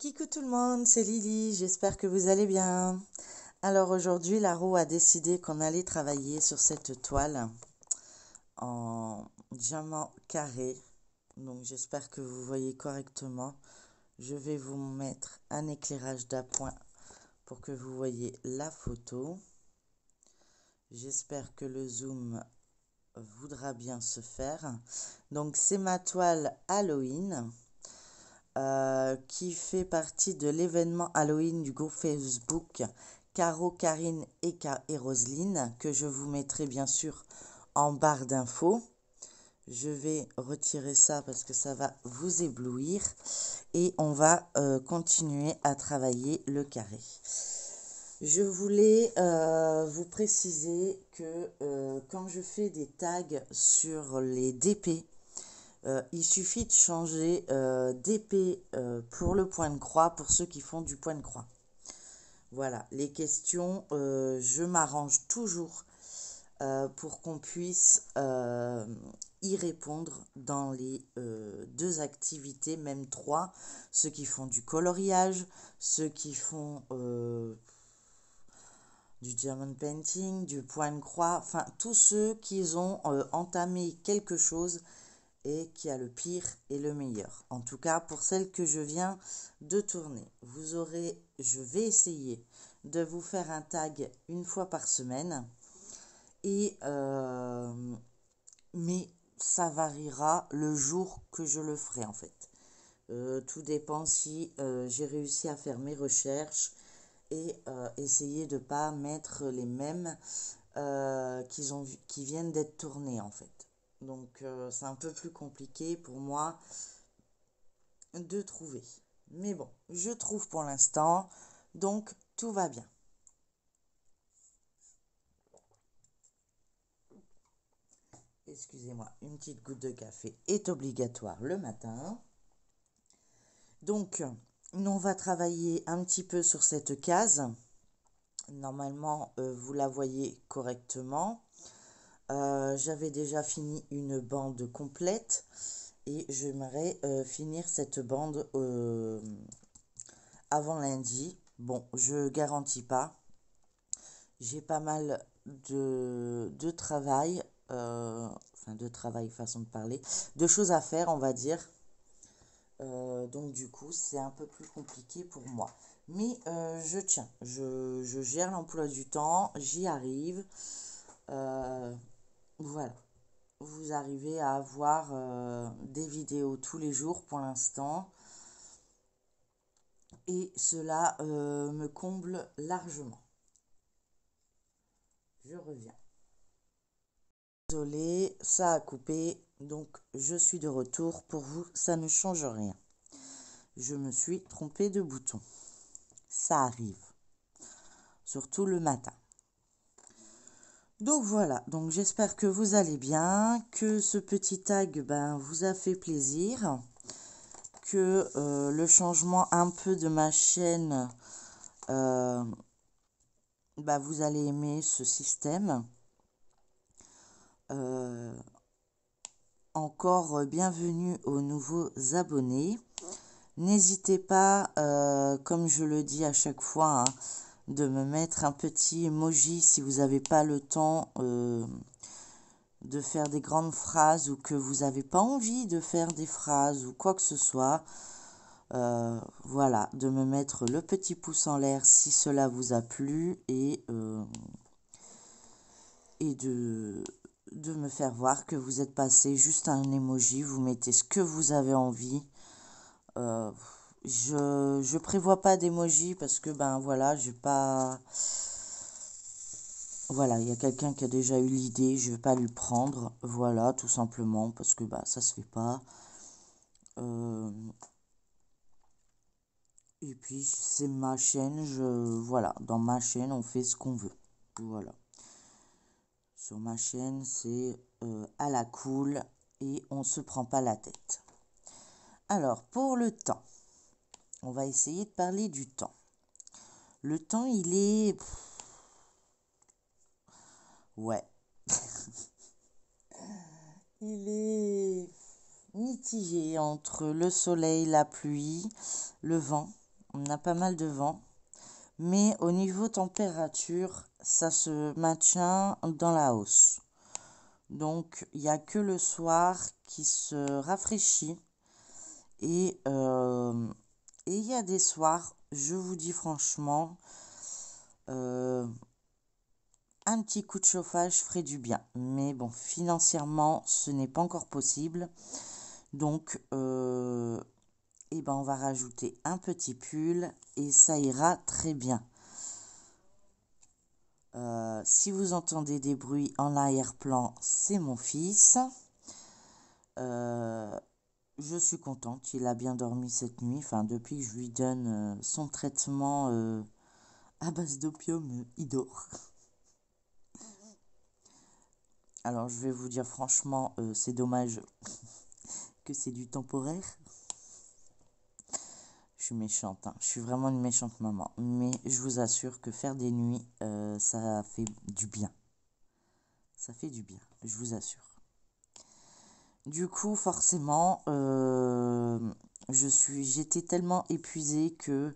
Coucou tout le monde, c'est Lily, j'espère que vous allez bien. Alors aujourd'hui, Laro a décidé qu'on allait travailler sur cette toile en diamant carré. Donc j'espère que vous voyez correctement. Je vais vous mettre un éclairage d'appoint pour que vous voyez la photo. J'espère que le zoom voudra bien se faire. Donc c'est ma toile Halloween. Qui fait partie de l'événement Halloween du groupe Facebook Caro, Karine et Roselyne, que je vous mettrai bien sûr en barre d'infos. Je vais retirer ça parce que ça va vous éblouir et on va continuer à travailler le carré. Je voulais vous préciser que quand je fais des tags sur les DP, il suffit de changer d'épée pour le point de croix pour ceux qui font du point de croix. Voilà, les questions, je m'arrange toujours pour qu'on puisse y répondre dans les deux activités, même trois. Ceux qui font du coloriage, ceux qui font du diamond painting, du point de croix, enfin tous ceux qui ont entamé quelque chose et qui a le pire et le meilleur. En tout cas, pour celle que je viens de tourner, je vais essayer de vous faire un tag une fois par semaine. Mais ça variera le jour que je le ferai en fait. Tout dépend si j'ai réussi à faire mes recherches et essayer de ne pas mettre les mêmes qui viennent d'être tournés en fait. Donc c'est un peu plus compliqué pour moi de trouver. Mais bon, je trouve pour l'instant, donc tout va bien. Excusez-moi, une petite goutte de café est obligatoire le matin. Donc, on va travailler un petit peu sur cette case. Normalement, vous la voyez correctement. J'avais déjà fini une bande complète et j'aimerais finir cette bande avant lundi. Bon, je garantis pas. J'ai pas mal de travail, enfin de travail, façon de parler, de choses à faire, on va dire. Donc du coup, c'est un peu plus compliqué pour moi. Mais je tiens, je gère l'emploi du temps, j'y arrive. Voilà, vous arrivez à avoir des vidéos tous les jours pour l'instant. Et cela me comble largement. Je reviens. Désolée, ça a coupé, donc je suis de retour. Pour vous, ça ne change rien. Je me suis trompée de bouton. Ça arrive, surtout le matin. Donc voilà, donc j'espère que vous allez bien, que ce petit tag vous a fait plaisir, que le changement un peu de ma chaîne, vous allez aimer ce système. Encore bienvenue aux nouveaux abonnés. N'hésitez pas, comme je le dis à chaque fois, hein, de me mettre un petit emoji si vous n'avez pas le temps de faire des grandes phrases ou que vous n'avez pas envie de faire des phrases ou quoi que ce soit. Voilà, de me mettre le petit pouce en l'air si cela vous a plu et de me faire voir que vous êtes passé. Juste un emoji, vous mettez ce que vous avez envie. Je prévois pas d'emoji parce que voilà, j'ai pas. Voilà, il y a quelqu'un qui a déjà eu l'idée, je vais pas lui prendre. Voilà, tout simplement parce que ça se fait pas. Et puis c'est ma chaîne, voilà, dans ma chaîne on fait ce qu'on veut. Voilà. Sur ma chaîne, c'est à la cool et on se prend pas la tête. Alors, pour le temps, on va essayer de parler du temps. Le temps, il est... Ouais. Il est mitigé entre le soleil, la pluie, le vent. On a pas mal de vent. Mais au niveau température, ça se maintient dans la hausse. Donc, il n'y a que le soir qui se rafraîchit. Et il y a des soirs, je vous dis franchement, un petit coup de chauffage ferait du bien. Mais bon, financièrement, ce n'est pas encore possible. Donc, eh ben, on va rajouter un petit pull et ça ira très bien. Si vous entendez des bruits en arrière-plan, c'est mon fils. Je suis contente, il a bien dormi cette nuit. Enfin, depuis que je lui donne son traitement à base d'opium, il dort. Alors, je vais vous dire franchement, c'est dommage que c'est du temporaire. Je suis méchante, hein. Je suis vraiment une méchante maman. Mais je vous assure que faire des nuits, ça fait du bien. Ça fait du bien, je vous assure. Du coup, forcément, j'étais tellement épuisée que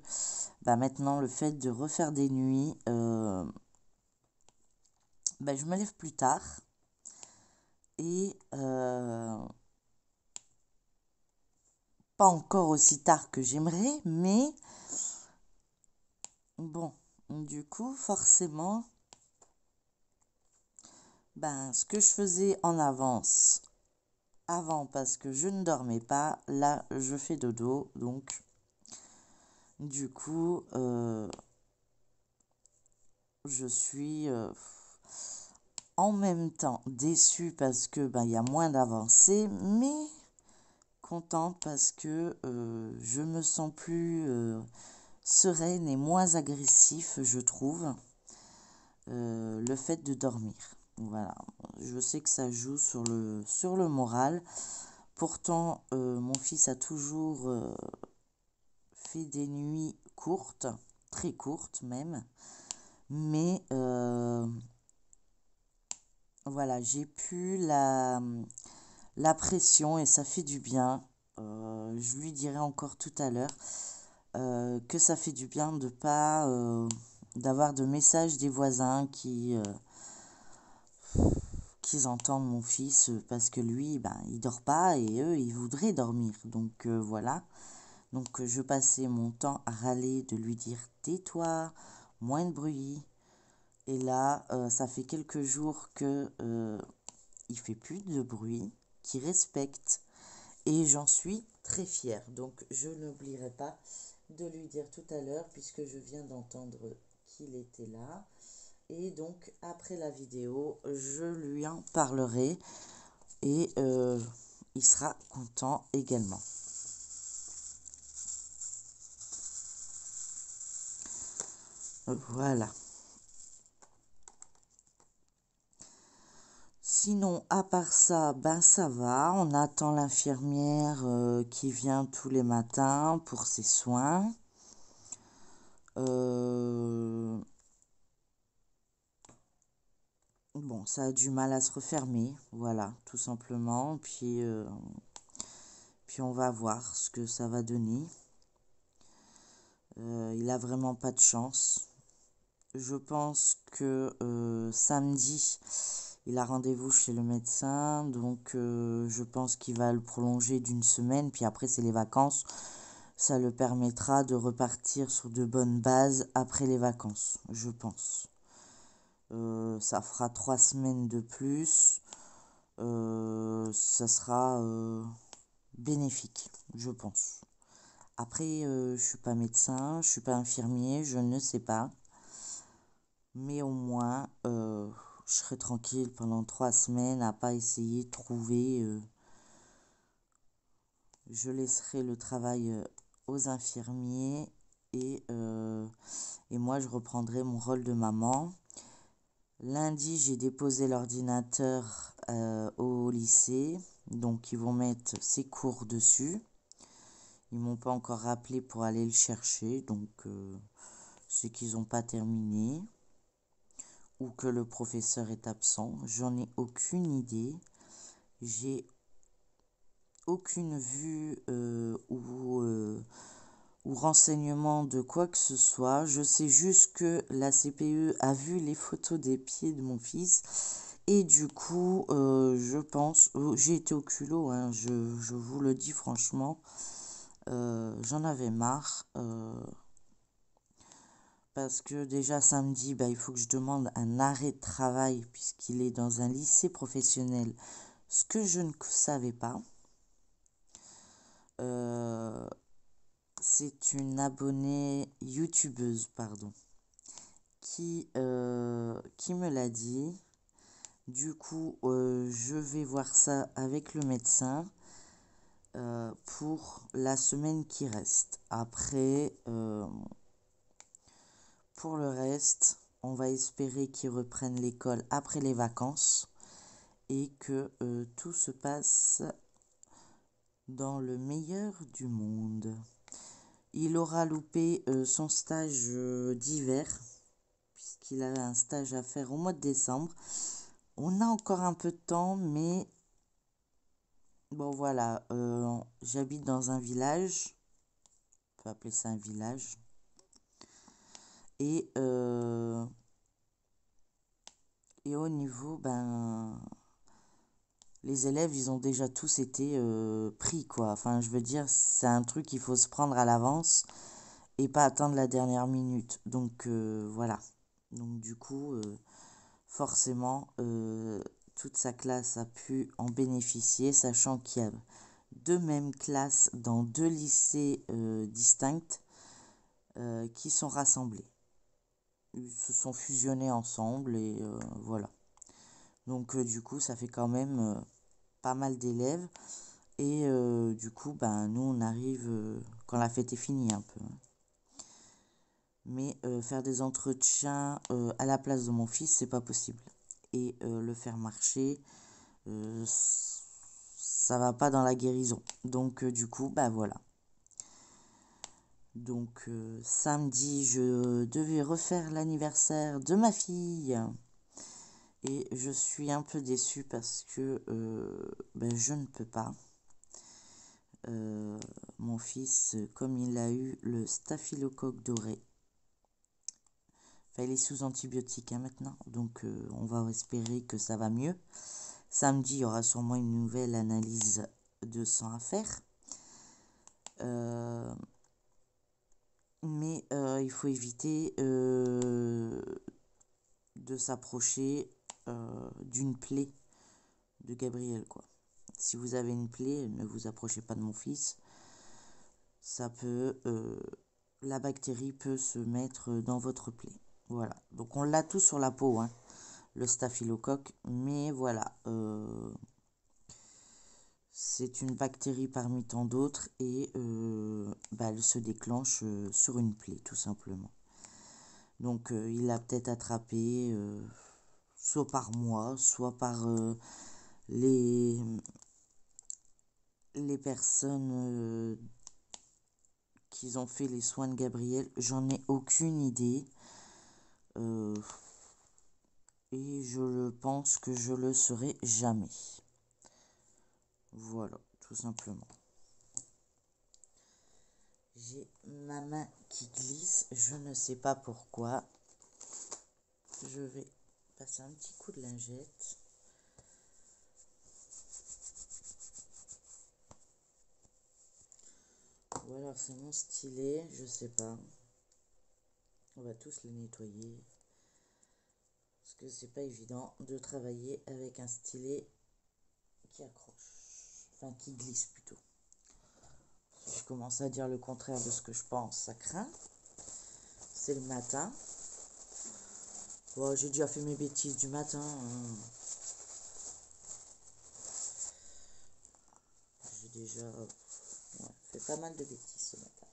bah, maintenant, le fait de refaire des nuits, bah, je me lève plus tard. Et pas encore aussi tard que j'aimerais, mais bon, du coup, forcément, ben, ce que je faisais en avance, avant parce que je ne dormais pas, là, je fais dodo, donc, du coup, je suis en même temps déçue parce que ben, il y a moins d'avancées, mais contente parce que je me sens plus sereine et moins agressif, je trouve, le fait de dormir. Voilà, je sais que ça joue sur le moral. Pourtant, mon fils a toujours fait des nuits courtes, très courtes même. Mais voilà, j'ai pu la pression et ça fait du bien. Je lui dirai encore tout à l'heure que ça fait du bien de pas d'avoir de messages des voisins qui entendent mon fils parce que lui, ben, il dort pas et eux, ils voudraient dormir. Donc voilà. Donc je passais mon temps à râler, de lui dire tais-toi, moins de bruit. Et là, ça fait quelques jours que il fait plus de bruit, qu'il respecte. Et j'en suis très fière. Donc je n'oublierai pas de lui dire tout à l'heure, puisque je viens d'entendre qu'il était là. Et donc après la vidéo, je lui en parlerai et il sera content également. Voilà. Sinon, à part ça, ben ça va. On attend l'infirmière qui vient tous les matins pour ses soins. Bon, ça a du mal à se refermer, voilà, tout simplement. Puis on va voir ce que ça va donner. Il a vraiment pas de chance. Je pense que samedi, il a rendez-vous chez le médecin, donc je pense qu'il va le prolonger d'une semaine, puis après c'est les vacances. Ça le permettra de repartir sur de bonnes bases après les vacances, je pense. Ça fera 3 semaines de plus. Ça sera bénéfique, je pense. Après, je suis pas médecin, je suis pas infirmier, je ne sais pas. Mais au moins, je serai tranquille pendant 3 semaines à pas essayer de trouver. Je laisserai le travail aux infirmiers et moi, je reprendrai mon rôle de maman. Lundi, j'ai déposé l'ordinateur au lycée, donc ils vont mettre ses cours dessus. Ils m'ont pas encore rappelé pour aller le chercher, donc c'est qu'ils n'ont pas terminé ou que le professeur est absent. J'en ai aucune idée. J'ai aucune vue ou renseignement de quoi que ce soit. Je sais juste que la CPE a vu les photos des pieds de mon fils. Et du coup, je pense, j'ai été au culot, hein, je vous le dis franchement, j'en avais marre. Parce que déjà samedi, bah, il faut que je demande un arrêt de travail puisqu'il est dans un lycée professionnel, ce que je ne savais pas. C'est une abonnée youtubeuse, pardon, qui me l'a dit. Du coup, je vais voir ça avec le médecin pour la semaine qui reste. Après, pour le reste, on va espérer qu'ils reprennent l'école après les vacances et que tout se passe dans le meilleur du monde. Il aura loupé son stage d'hiver, puisqu'il avait un stage à faire au mois de décembre. On a encore un peu de temps, mais bon voilà, j'habite dans un village, on peut appeler ça un village, et, et au niveau, ben, les élèves, ils ont déjà tous été pris, quoi. Enfin, je veux dire, c'est un truc qu'il faut se prendre à l'avance et pas attendre la dernière minute. Donc, voilà. Donc, du coup, forcément, toute sa classe a pu en bénéficier, sachant qu'il y a deux mêmes classes dans deux lycées distincts qui sont rassemblés. Ils se sont fusionnés ensemble et voilà. Donc, du coup, ça fait quand même pas mal d'élèves. Et du coup, ben, nous, on arrive quand la fête est finie un peu. Mais faire des entretiens à la place de mon fils, c'est pas possible. Et le faire marcher, ça va pas dans la guérison. Donc du coup, bah voilà. Donc samedi, je devais refaire l'anniversaire de ma fille. Et je suis un peu déçue parce que ben, je ne peux pas. Mon fils, comme il a eu le staphylocoque doré, enfin, il est sous antibiotiques hein, maintenant, donc on va espérer que ça va mieux. Samedi, il y aura sûrement une nouvelle analyse de sang à faire. Mais il faut éviter de s'approcher d'une plaie de Gabriel, quoi. Si vous avez une plaie, ne vous approchez pas de mon fils. Ça peut, la bactérie peut se mettre dans votre plaie. Voilà. Donc on l'a tout sur la peau, hein, le staphylocoque. Mais voilà, c'est une bactérie parmi tant d'autres et bah, elle se déclenche sur une plaie, tout simplement. Donc il a peut-être attrapé soit par moi, soit par les personnes qui ont fait les soins de Gabriel. J'en ai aucune idée. Et je pense que je le saurai jamais. Voilà, tout simplement. J'ai ma main qui glisse, je ne sais pas pourquoi. Je vais passer un petit coup de lingette. Ou alors c'est mon stylet, je sais pas. On va tous les nettoyer. Parce que c'est pas évident de travailler avec un stylet qui accroche. Enfin, qui glisse plutôt. Si je commence à dire le contraire de ce que je pense, ça craint. C'est le matin. Bon, j'ai déjà fait mes bêtises du matin. Hein. J'ai déjà fait pas mal de bêtises ce matin.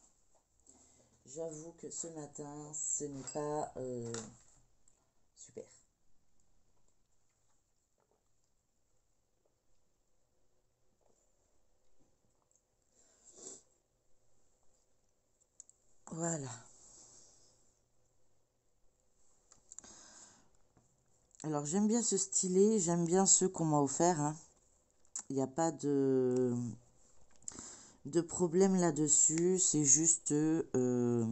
J'avoue que ce matin, ce n'est pas super. Voilà. Alors j'aime bien ce stylet, j'aime bien ceux qu'on m'a offert. Hein. Il n'y a pas de... de problème là-dessus. C'est juste, je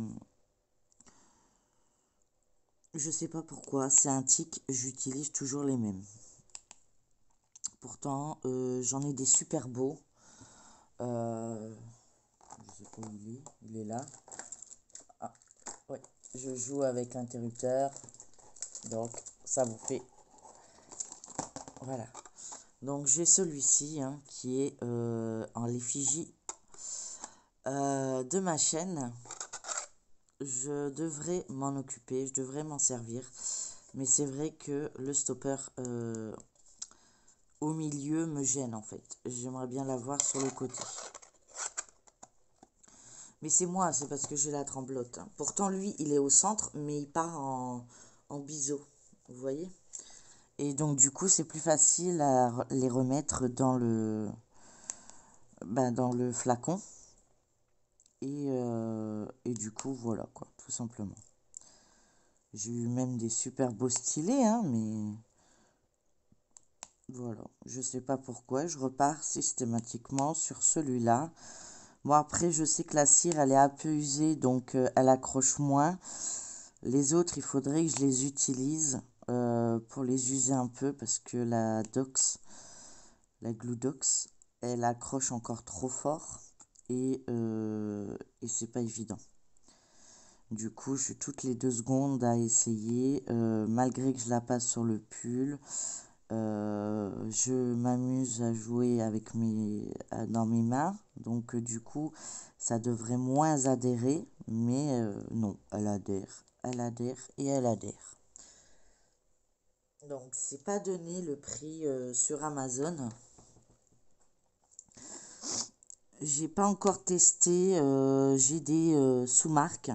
sais pas pourquoi, c'est un tic, j'utilise toujours les mêmes. Pourtant, j'en ai des super beaux. Je sais pas où il est là. Ah, ouais, je joue avec l'interrupteur, donc ça vous fait, voilà. Donc j'ai celui-ci hein, qui est en l'effigie de ma chaîne. Je devrais m'en occuper, je devrais m'en servir, mais c'est vrai que le stopper au milieu me gêne en fait. J'aimerais bien l'avoir sur le côté. Mais c'est moi, c'est parce que j'ai la tremblote, hein. Pourtant lui il est au centre, mais il part en biseau, vous voyez. Et donc du coup c'est plus facile à les remettre dans le flacon. Et du coup voilà quoi, tout simplement. J'ai eu même des super beaux stylés, hein, mais voilà, je sais pas pourquoi, je repars systématiquement sur celui-là. Bon après je sais que la cire elle est un peu usée, donc elle accroche moins. Les autres il faudrait que je les utilise pour les user un peu, parce que la Glue Dox, elle accroche encore trop fort et c'est pas évident. Du coup, je suis toutes les 2 secondes à essayer, malgré que je la passe sur le pull. Je m'amuse à jouer avec dans mes mains, donc du coup, ça devrait moins adhérer, mais non, elle adhère et elle adhère. Donc, c'est pas donné le prix sur Amazon. J'ai pas encore testé, j'ai des sous-marques.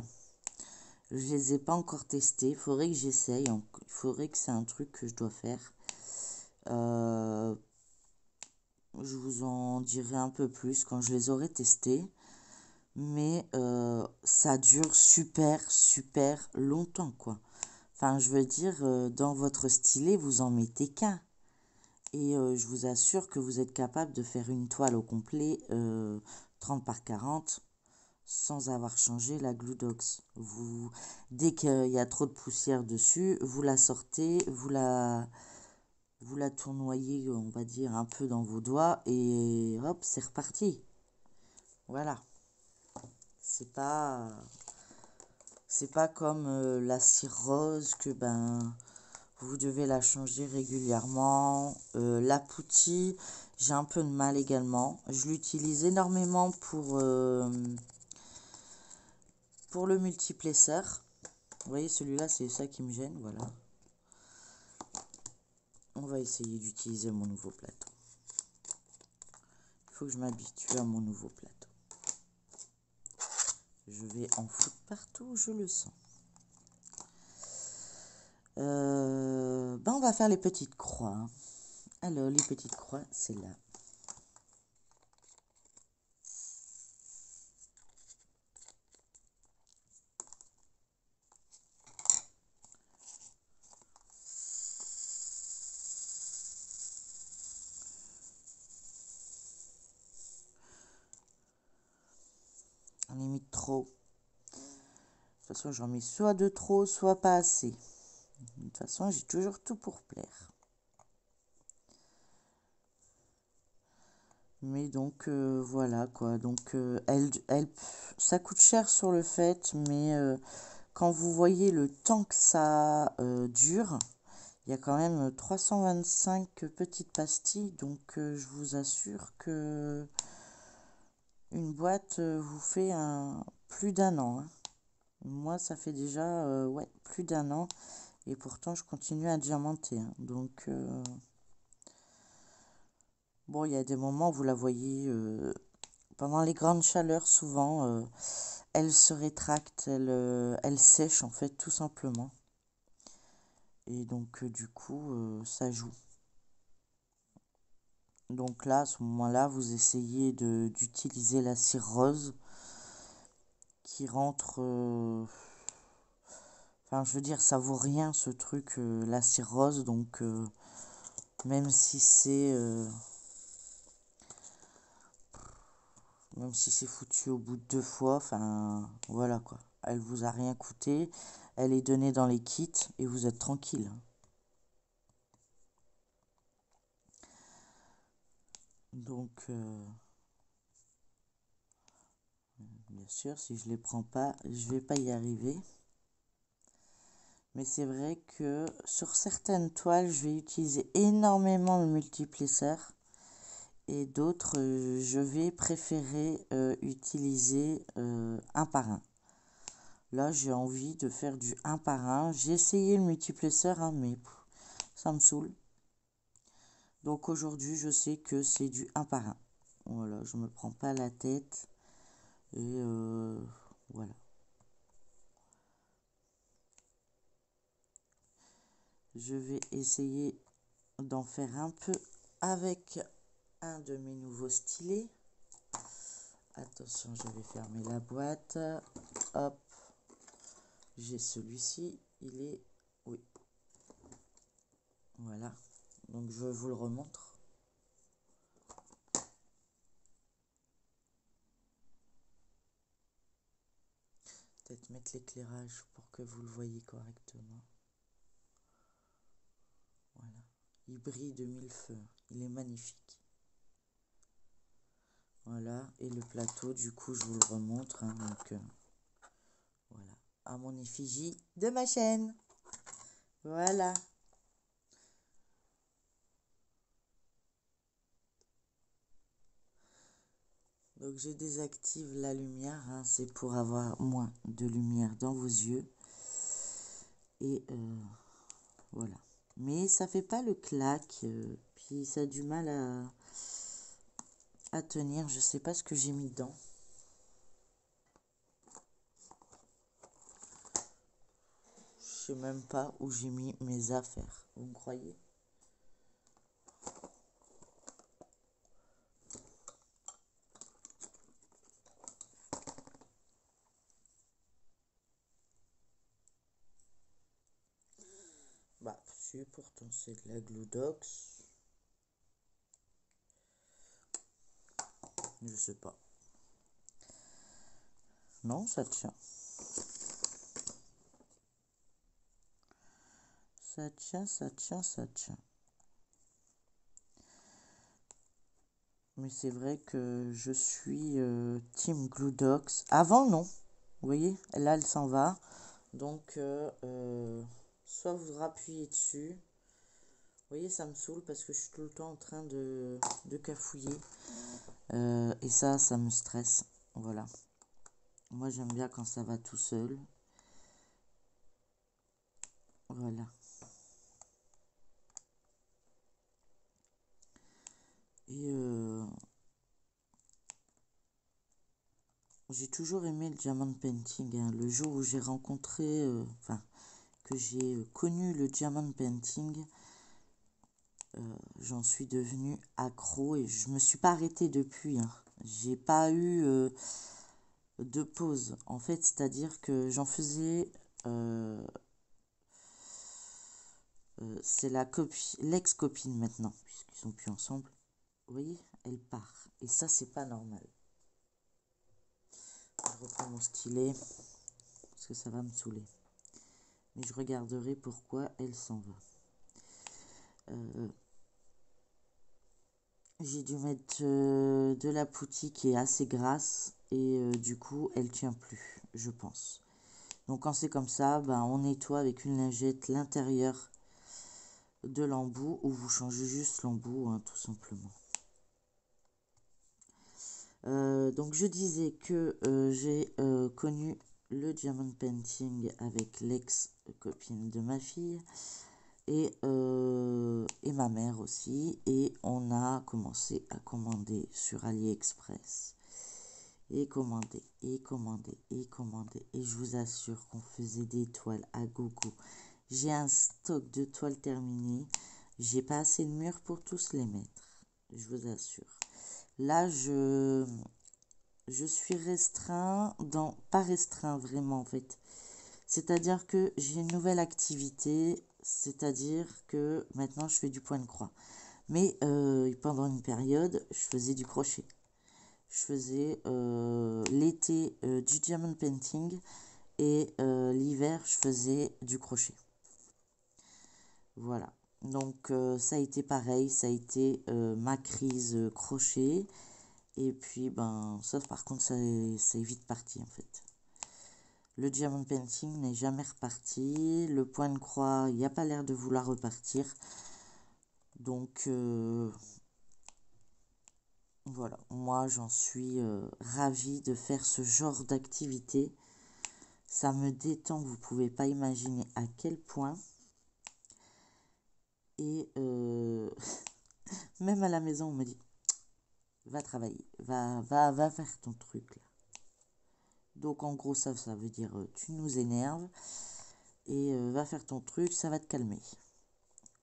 Je les ai pas encore testés. Il faudrait que j'essaye. Il faudrait que c'est un truc que je dois faire. Je vous en dirai un peu plus quand je les aurai testés. Mais ça dure super, super longtemps, quoi. Enfin, je veux dire, dans votre stylet, vous en mettez qu'un. Et je vous assure que vous êtes capable de faire une toile au complet 30 par 40 sans avoir changé la Glue Dox. Dès qu'il y a trop de poussière dessus, vous la sortez, vous la tournoyez, on va dire, un peu dans vos doigts et hop, c'est reparti. Voilà. C'est pas comme la cire rose que vous devez la changer régulièrement. La Putty, j'ai un peu de mal également. Je l'utilise énormément pour le multiplesseur. Vous voyez, celui-là, c'est ça qui me gêne, voilà. On va essayer d'utiliser mon nouveau plateau. Il faut que je m'habitue à mon nouveau plateau. Je vais en foutre partout, je le sens. On va faire les petites croix. Alors, les petites croix, c'est là. On est mis trop. De toute façon, j'en mets soit de trop, soit pas assez. De toute façon, j'ai toujours tout pour plaire. Mais donc, voilà quoi. Donc, ça coûte cher sur le fait, mais quand vous voyez le temps que ça dure, il y a quand même 325 petites pastilles. Donc, je vous assure que une boîte vous fait plus d'1 an, hein. Moi, ça fait déjà ouais, plus d'1 an. Et pourtant, je continue à diamanter, hein. Donc, bon, il y a des moments où vous la voyez pendant les grandes chaleurs, souvent, elle se rétracte, elle sèche en fait, tout simplement. Et donc, du coup, ça joue. Donc là, à ce moment-là, vous essayez d'utiliser la cire rose qui rentre. Enfin, je veux dire, ça vaut rien ce truc, la cire rose. Donc, même si c'est Même si c'est foutu au bout de 2 fois, enfin, voilà quoi. Elle vous a rien coûté, elle est donnée dans les kits et vous êtes tranquille. Donc, bien sûr, si je les prends pas, je vais pas y arriver. Mais c'est vrai que sur certaines toiles, je vais utiliser énormément le multiplesseur. Et d'autres, je vais préférer utiliser un par un. Là, j'ai envie de faire du un par un. J'ai essayé le multiplesseur, hein, mais ça me saoule. Donc aujourd'hui, je sais que c'est du un par un. Voilà, je me prends pas la tête. Et voilà. Je vais essayer d'en faire un peu avec un de mes nouveaux stylets. Attention, je vais fermer la boîte. Hop. J'ai celui-ci. Il est... Oui. Voilà. Donc, je vous le remontre. Peut-être mettre l'éclairage pour que vous le voyez correctement. Voilà. Il brille de mille feux. Il est magnifique. Voilà. Et le plateau, du coup, je vous le remontre. Hein, donc, voilà. À mon effigie de ma chaîne. Voilà. Donc, je désactive la lumière. Hein, c'est pour avoir moins de lumière dans vos yeux. Et voilà. Mais ça fait pas le claque. Puis ça a du mal à tenir. Je sais pas ce que j'ai mis dedans. Je sais même pas où j'ai mis mes affaires. Vous me croyez? Bah, si, pourtant c'est de la Gludox. Je sais pas. Non, ça tient. Ça tient, ça tient, ça tient. Mais c'est vrai que je suis Team Gludox. Avant, non. Vous voyez, là, elle s'en va. Donc, soit vous rappuyez dessus. Vous voyez, ça me saoule parce que je suis tout le temps en train de cafouiller. Et ça me stresse. Voilà. Moi, j'aime bien quand ça va tout seul. Voilà. Et j'ai toujours aimé le diamond painting. Hein. Le jour où j'ai rencontré, que j'ai connu le diamond painting, j'en suis devenue accro et je me suis pas arrêtée depuis. Hein. J'ai pas eu de pause. En fait, c'est-à-dire que j'en faisais. C'est la copine, l'ex-copine maintenant, puisqu'ils sont plus ensemble. Vous voyez, elle part. Et ça, c'est pas normal. Je reprends mon stylet parce que ça va me saouler. Mais je regarderai pourquoi elle s'en va. J'ai dû mettre de la poutie qui est assez grasse et du coup elle tient plus, je pense. Donc quand c'est comme ça, ben, on nettoie avec une lingette l'intérieur de l'embout ou vous changez juste l'embout, hein, tout simplement. Donc je disais que j'ai connu le diamond painting avec l'ex-copine de ma fille et ma mère aussi. Et on a commencé à commander sur AliExpress. Et commander, et commander, et commander. Et je vous assure qu'on faisait des toiles à gogo. J'ai un stock de toiles terminées. J'ai pas assez de murs pour tous les mettre. Je vous assure. Là, je suis restreint dans... Pas restreint vraiment en fait. C'est-à-dire que j'ai une nouvelle activité. C'est-à-dire que maintenant je fais du point de croix. Mais pendant une période, je faisais du crochet. Je faisais l'été du diamond painting et l'hiver, je faisais du crochet. Voilà. Donc ça a été pareil, ça a été ma crise crochet. Et puis, ben, ça par contre, c'est vite parti en fait. Le diamond painting n'est jamais reparti. Le point de croix, il n'y a pas l'air de vouloir repartir. Donc, voilà. Moi, j'en suis ravie de faire ce genre d'activité. Ça me détend, vous pouvez pas imaginer à quel point. Et même à la maison, on me dit, va travailler, va faire ton truc là. Donc en gros, ça veut dire, tu nous énerves et va faire ton truc, ça va te calmer.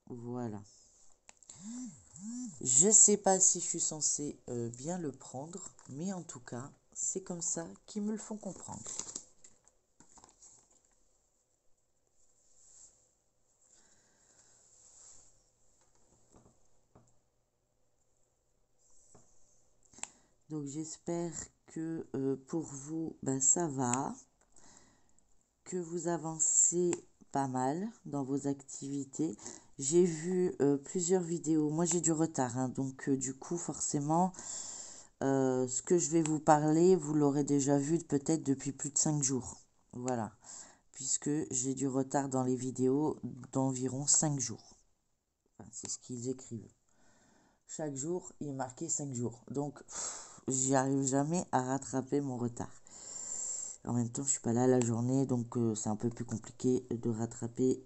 Voilà. Je sais pas si je suis censée bien le prendre, mais en tout cas, c'est comme ça qu'ils me le font comprendre. Donc j'espère que pour vous, ben, ça va, que vous avancez pas mal dans vos activités. J'ai vu plusieurs vidéos. Moi, j'ai du retard, hein, donc du coup, forcément, ce que je vais vous parler, vous l'aurez déjà vu peut-être depuis plus de 5 jours. Voilà, puisque j'ai du retard dans les vidéos d'environ 5 jours. Enfin, c'est ce qu'ils écrivent. Chaque jour, il est marqué 5 jours. Donc, j'y arrive jamais à rattraper mon retard. En même temps, je suis pas là la journée, donc c'est un peu plus compliqué de rattraper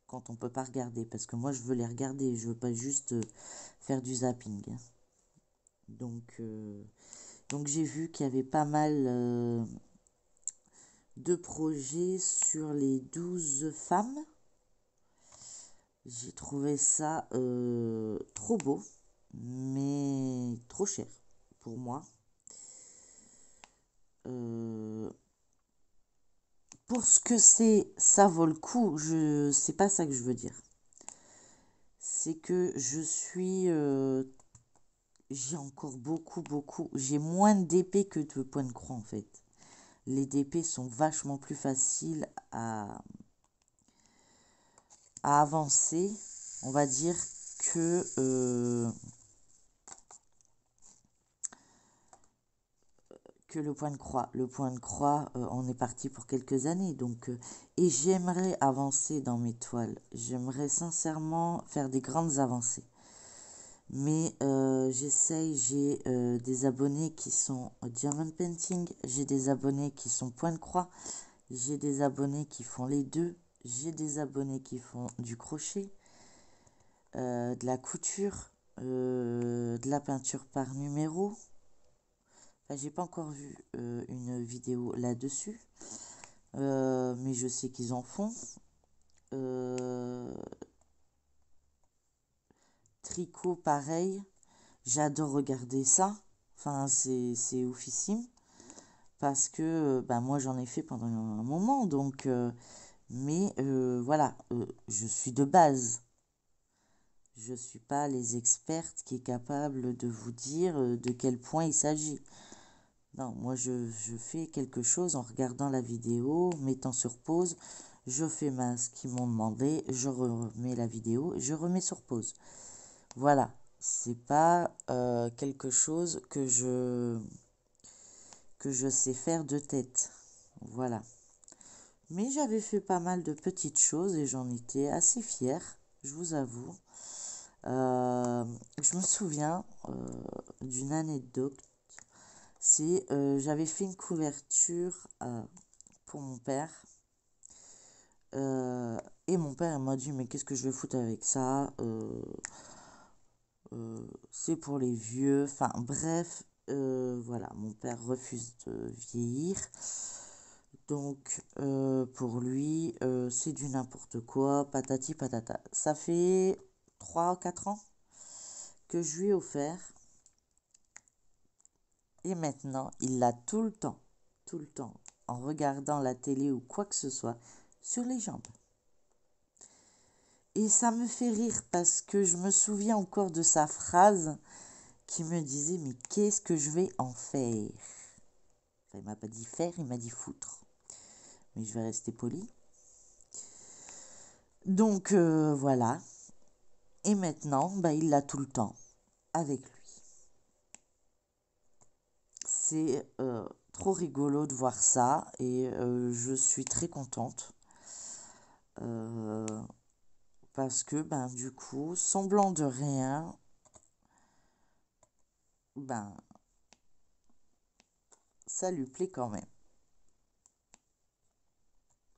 quand on peut pas regarder. Parce que moi, je veux les regarder, je veux pas juste faire du zapping. Donc, j'ai vu qu'il y avait pas mal de projets sur les 12 femmes. J'ai trouvé ça trop beau, mais trop cher pour moi. Pour ce que c'est, ça vaut le coup. C'est pas ça que je veux dire. C'est que j'ai encore beaucoup. J'ai moins d'épées que de points de croix en fait. Les DP sont vachement plus faciles à avancer, on va dire, que le point de croix. Le point de croix, on est parti pour quelques années. Donc, et j'aimerais avancer dans mes toiles. J'aimerais sincèrement faire des grandes avancées. Mais j'essaye, j'ai des abonnés qui sont diamond painting, j'ai des abonnés qui sont point de croix, j'ai des abonnés qui font les deux, j'ai des abonnés qui font du crochet, de la couture, de la peinture par numéro. Enfin, j'ai pas encore vu une vidéo là-dessus, mais je sais qu'ils en font. Tricot, pareil. J'adore regarder ça. Enfin, c'est oufissime. Parce que bah, moi, j'en ai fait pendant un moment. Donc, mais voilà, je suis de base. Je ne suis pas les expertes qui est capable de vous dire de quel point il s'agit. Non, moi, je fais quelque chose en regardant la vidéo, mettant sur pause. Je fais ce qu'ils m'ont demandé. Je remets la vidéo. Je remets sur pause. Voilà. C'est pas quelque chose que je sais faire de tête. Voilà. Mais j'avais fait pas mal de petites choses et j'en étais assez fière, je vous avoue. Je me souviens d'une anecdote. C'est j'avais fait une couverture pour mon père. Et mon père m'a dit mais qu'est-ce que je vais foutre avec ça, c'est pour les vieux. Enfin bref, voilà, mon père refuse de vieillir. Donc pour lui, c'est du n'importe quoi, patati patata. Ça fait 3 ou 4 ans que je lui ai offert. Et maintenant, il l'a tout le temps, en regardant la télé ou quoi que ce soit, sur les jambes. Et ça me fait rire parce que je me souviens encore de sa phrase qui me disait, mais qu'est-ce que je vais en faire? Enfin, il m'a pas dit faire, il m'a dit foutre. Mais je vais rester poli. Donc voilà. Et maintenant, il l'a tout le temps avec lui. C'est trop rigolo de voir ça et je suis très contente. Parce que du coup, semblant de rien, ça lui plaît quand même.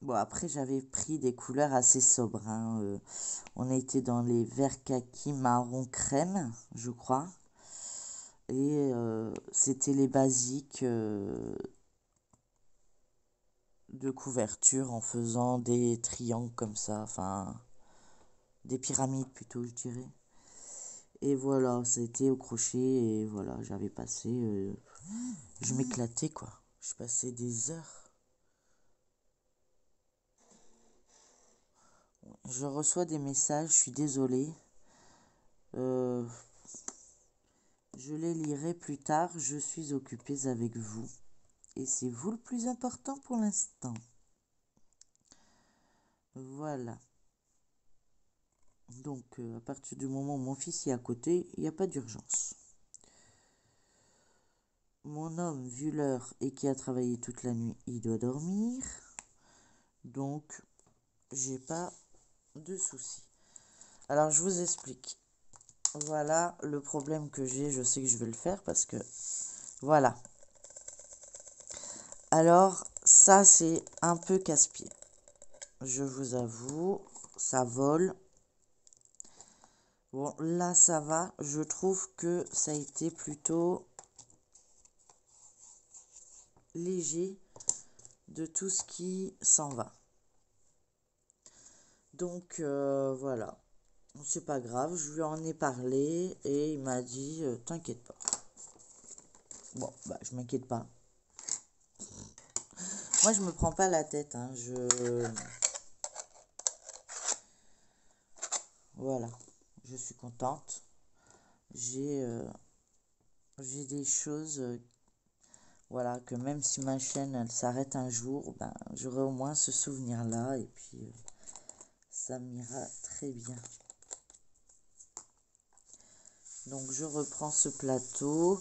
Bon, après, j'avais pris des couleurs assez sobres, hein. On était dans les verts kaki marron crème, je crois. Et c'était les basiques de couverture en faisant des triangles comme ça. Enfin, des pyramides plutôt, je dirais. Et voilà, c'était au crochet et voilà, j'avais passé... je m'éclatais, quoi. Je passais des heures. Je reçois des messages, je suis désolée. Je les lirai plus tard, je suis occupée avec vous. Et c'est vous le plus important pour l'instant. Voilà. Donc, à partir du moment où mon fils est à côté, il n'y a pas d'urgence. Mon homme, vu l'heure et qui a travaillé toute la nuit, il doit dormir. Donc, j'ai pas de soucis. Alors, je vous explique. Voilà le problème que j'ai. Je sais que je vais le faire parce que... Voilà. Alors, ça, c'est un peu casse-pied. Je vous avoue, ça vole. Bon, là, ça va. Je trouve que ça a été plutôt léger de tout ce qui s'en va. Donc, voilà. C'est pas grave, je lui en ai parlé et il m'a dit t'inquiète pas. Bon, je m'inquiète pas. Moi, je me prends pas la tête, hein. Voilà, je suis contente. J'ai des choses, voilà, que même si ma chaîne, elle s'arrête un jour, j'aurai au moins ce souvenir-là et puis ça m'ira très bien. Donc, je reprends ce plateau.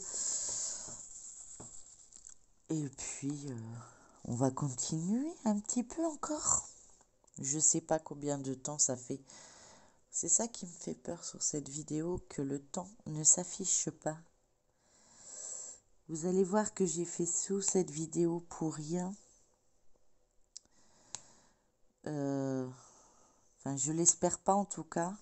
Et puis, on va continuer un petit peu encore. Je sais pas combien de temps ça fait. C'est ça qui me fait peur sur cette vidéo, que le temps ne s'affiche pas. Vous allez voir que j'ai fait sous cette vidéo pour rien. Enfin, je l'espère pas en tout cas.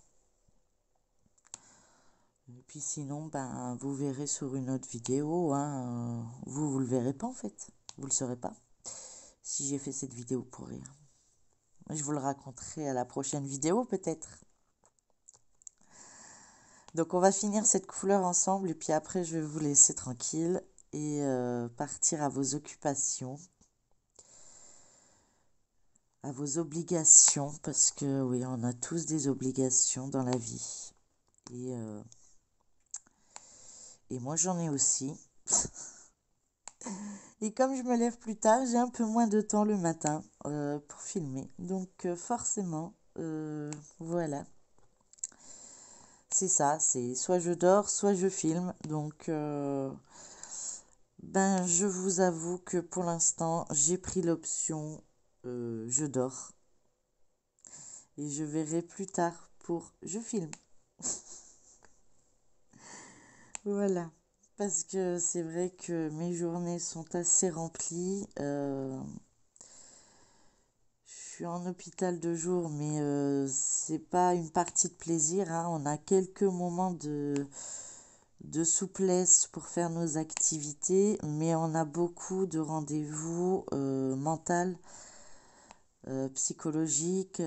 Et puis sinon, vous verrez sur une autre vidéo. Hein, vous le verrez pas en fait. Vous le saurez pas. Si j'ai fait cette vidéo pour rien. Je vous le raconterai à la prochaine vidéo peut-être. Donc on va finir cette couleur ensemble et puis après je vais vous laisser tranquille et partir à vos occupations, à vos obligations, parce que oui, on a tous des obligations dans la vie. Et moi j'en ai aussi. Et comme je me lève plus tard, j'ai un peu moins de temps le matin pour filmer. Donc forcément, voilà. C'est ça, c'est soit je dors, soit je filme. Donc... je vous avoue que pour l'instant, j'ai pris l'option je dors. Et je verrai plus tard pour je filme. Voilà. Parce que c'est vrai que mes journées sont assez remplies. Je suis en hôpital 2 jours, mais c'est pas une partie de plaisir, hein. On a quelques moments de souplesse pour faire nos activités, mais on a beaucoup de rendez-vous mental, psychologique,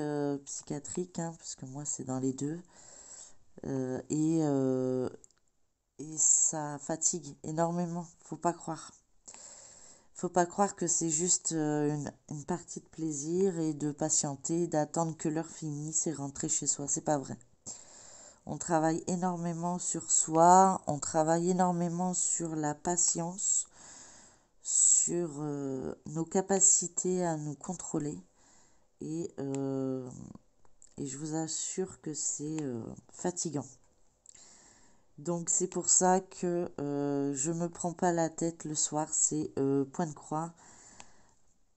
psychiatrique, hein, parce que moi c'est dans les deux. Et ça fatigue énormément, faut pas croire. Faut pas croire que c'est juste une partie de plaisir et de patienter, d'attendre que l'heure finisse et rentrer chez soi. C'est pas vrai. On travaille énormément sur soi, on travaille énormément sur la patience, sur nos capacités à nous contrôler. Et, euh, et je vous assure que c'est fatigant. Donc c'est pour ça que je me prends pas la tête le soir, c'est point de croix.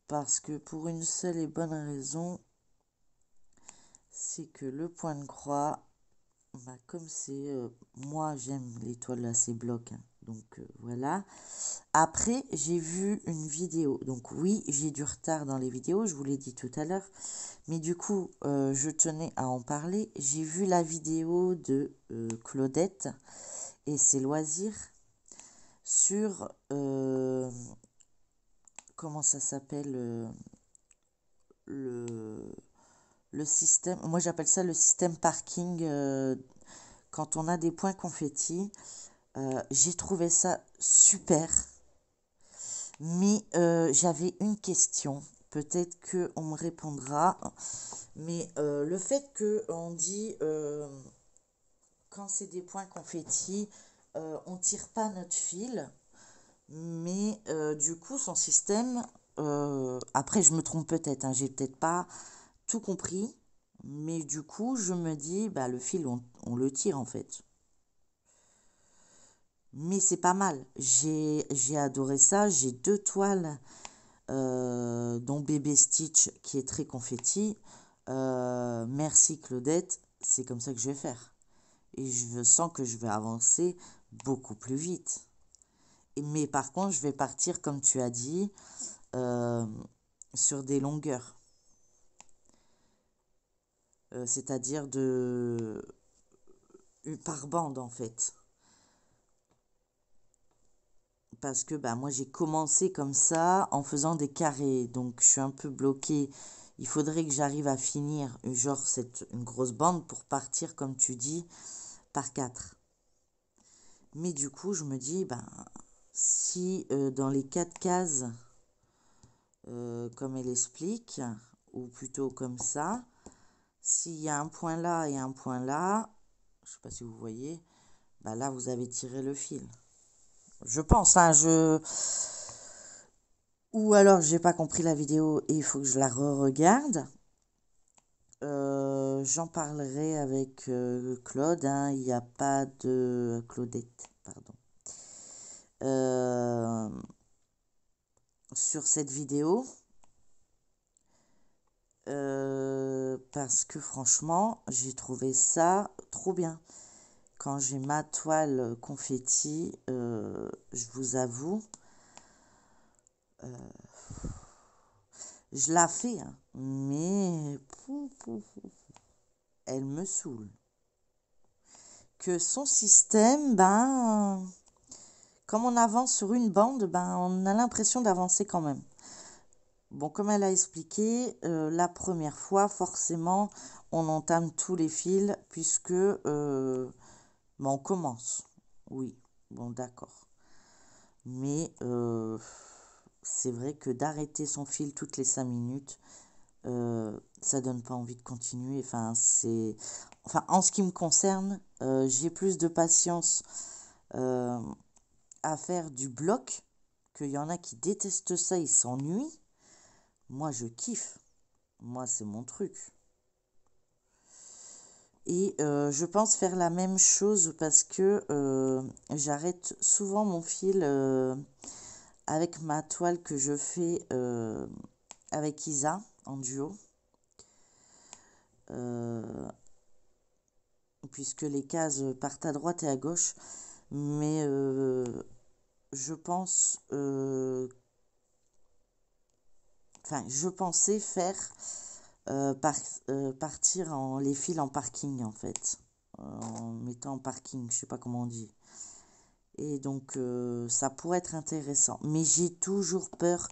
Parce que pour une seule et bonne raison, c'est que le point de croix, bah, comme c'est... moi j'aime l'étoile assez bloc, hein, donc voilà. Après, j'ai vu une vidéo. Donc oui, j'ai du retard dans les vidéos, je vous l'ai dit tout à l'heure. Mais du coup, je tenais à en parler. J'ai vu la vidéo de Claudette et ses loisirs sur... comment ça s'appelle le, le système... Moi, j'appelle ça le système parking quand on a des points confettis. J'ai trouvé ça super. Mais j'avais une question. Peut-être qu'on me répondra. Mais le fait qu'on dit quand c'est des points confettis, on tire pas notre fil. Mais du coup, son système, après je me trompe peut-être, hein, j'ai peut-être pas tout compris. Mais du coup, je me dis, bah, le fil, on le tire en fait. Mais c'est pas mal. J'ai adoré ça. J'ai 2 toiles, dont Bébé Stitch qui est très confetti. Merci Claudette, c'est comme ça que je vais faire. Et je sens que je vais avancer beaucoup plus vite. Mais par contre, je vais partir, comme tu as dit, euh, sur des longueurs. C'est-à-dire par bande en fait. Parce que bah, moi j'ai commencé comme ça en faisant des carrés. Donc je suis un peu bloquée. Il faudrait que j'arrive à finir genre une grosse bande pour partir, comme tu dis, par 4. Mais du coup, je me dis, ben, si dans les 4 cases, comme elle explique, ou plutôt comme ça, s'il y a un point là et un point là, je sais pas si vous voyez, bah là vous avez tiré le fil. Je pense, hein, ou alors j'ai pas compris la vidéo et il faut que je la re-regarde. J'en parlerai avec Claude, hein, il n'y a pas de Claudette, pardon. Sur cette vidéo. Parce que franchement, j'ai trouvé ça trop bien. Quand j'ai ma toile confetti, je vous avoue, je la fais, hein, mais elle me saoule. Que son système, ben, comme on avance sur une bande, ben, on a l'impression d'avancer quand même. Bon, comme elle a expliqué, la première fois, forcément, on entame tous les fils puisque ben, on commence. Oui, bon, d'accord. Mais c'est vrai que d'arrêter son fil toutes les 5 minutes, ça donne pas envie de continuer. Enfin, en ce qui me concerne, j'ai plus de patience à faire du bloc, qu'il y en a qui détestent ça, ils s'ennuient. Moi, je kiffe. Moi, c'est mon truc. Et je pense faire la même chose parce que j'arrête souvent mon fil avec ma toile que je fais avec Isa en duo. Puisque les cases partent à droite et à gauche. Mais je pense... Enfin, je pensais faire partir les fils en parking en fait. En mettant en parking, je sais pas comment on dit. Et donc ça pourrait être intéressant. Mais j'ai toujours peur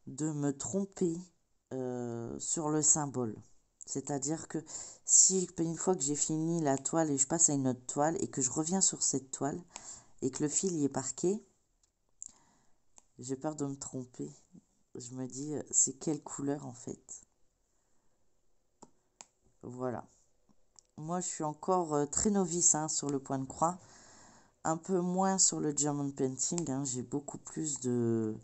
de me tromper sur le symbole. C'est-à-dire que si une fois que j'ai fini la toile et je passe à une autre toile et que je reviens sur cette toile et que le fil y est parqué, j'ai peur de me tromper. Je me dis, c'est quelle couleur en fait? Voilà. Moi, je suis encore très novice hein, sur le point de croix. Un peu moins sur le Diamond Painting. Hein. J'ai beaucoup plus de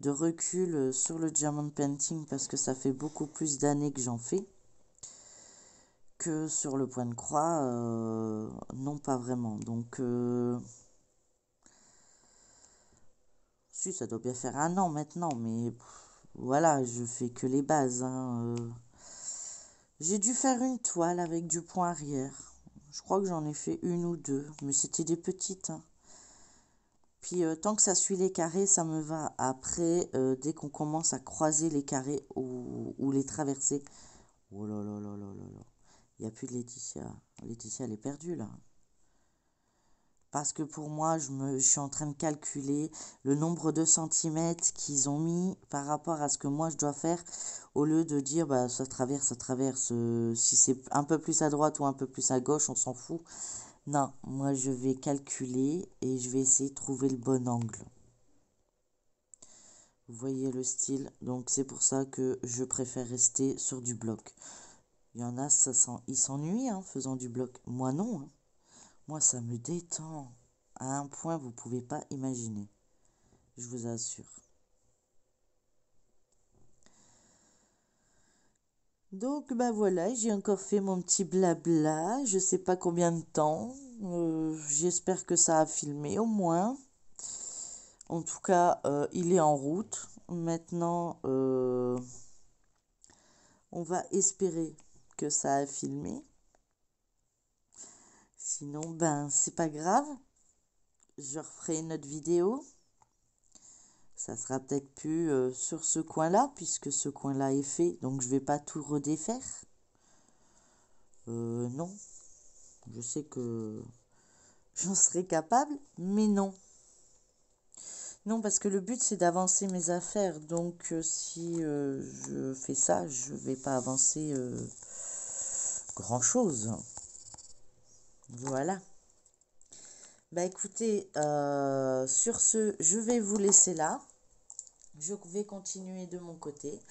recul sur le Diamond Painting parce que ça fait beaucoup plus d'années que j'en fais. Que sur le point de croix, non pas vraiment. Donc, si, ça doit bien faire 1 an maintenant, mais voilà, je fais que les bases. Hein, J'ai dû faire une toile avec du point arrière. Je crois que j'en ai fait 1 ou 2, mais c'était des petites. Hein. Puis tant que ça suit les carrés, ça me va. Après, dès qu'on commence à croiser les carrés ou les traverser, oh là là là là là là. Il n'y a plus de Laetitia. Laetitia, elle est perdue là. Parce que pour moi, je suis en train de calculer le nombre de centimètres qu'ils ont mis par rapport à ce que moi je dois faire, au lieu de dire bah ça traverse, ça traverse. Si c'est un peu plus à droite ou un peu plus à gauche, on s'en fout. Non, moi je vais calculer et je vais essayer de trouver le bon angle. Vous voyez le style, donc c'est pour ça que je préfère rester sur du bloc. Il y en a, ils s'ennuient en faisant du bloc. Moi non, hein. Moi ça me détend à un point vous pouvez pas imaginer. Je vous assure. Donc bah voilà, j'ai encore fait mon petit blabla, je sais pas combien de temps. J'espère que ça a filmé au moins. En tout cas, il est en route. Maintenant, on va espérer que ça a filmé. Sinon, ben, c'est pas grave. Je referai une autre vidéo. Ça sera peut-être plus sur ce coin-là, puisque ce coin-là est fait. Donc, je vais pas tout redéfaire. Non. Je sais que j'en serais capable, mais non. Non, parce que le but, c'est d'avancer mes affaires. Donc, si je fais ça, je vais pas avancer grand-chose. Voilà. Bah écoutez, sur ce, je vais vous laisser là. Je vais continuer de mon côté.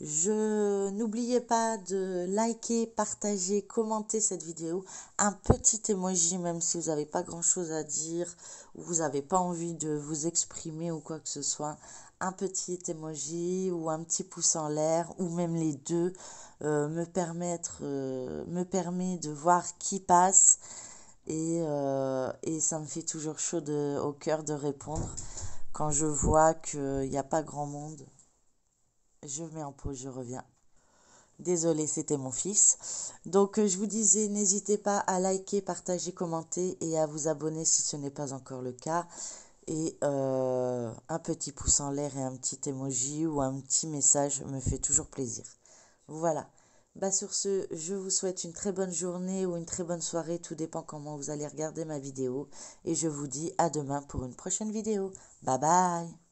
N'oubliez pas de liker, partager, commenter cette vidéo. Un petit emoji, même si vous n'avez pas grand-chose à dire ou vous n'avez pas envie de vous exprimer ou quoi que ce soit. Un petit emoji ou un petit pouce en l'air ou même les deux me permet de voir qui passe. Et ça me fait toujours chaud au cœur de répondre quand je vois qu'il n'y a pas grand monde. Je mets en pause, je reviens. Désolée, c'était mon fils. Donc, je vous disais, n'hésitez pas à liker, partager, commenter et à vous abonner si ce n'est pas encore le cas. Et un petit pouce en l'air et un petit emoji ou un petit message me fait toujours plaisir. Voilà. Bah sur ce, je vous souhaite une très bonne journée ou une très bonne soirée, tout dépend comment vous allez regarder ma vidéo. Et je vous dis à demain pour une prochaine vidéo. Bye bye!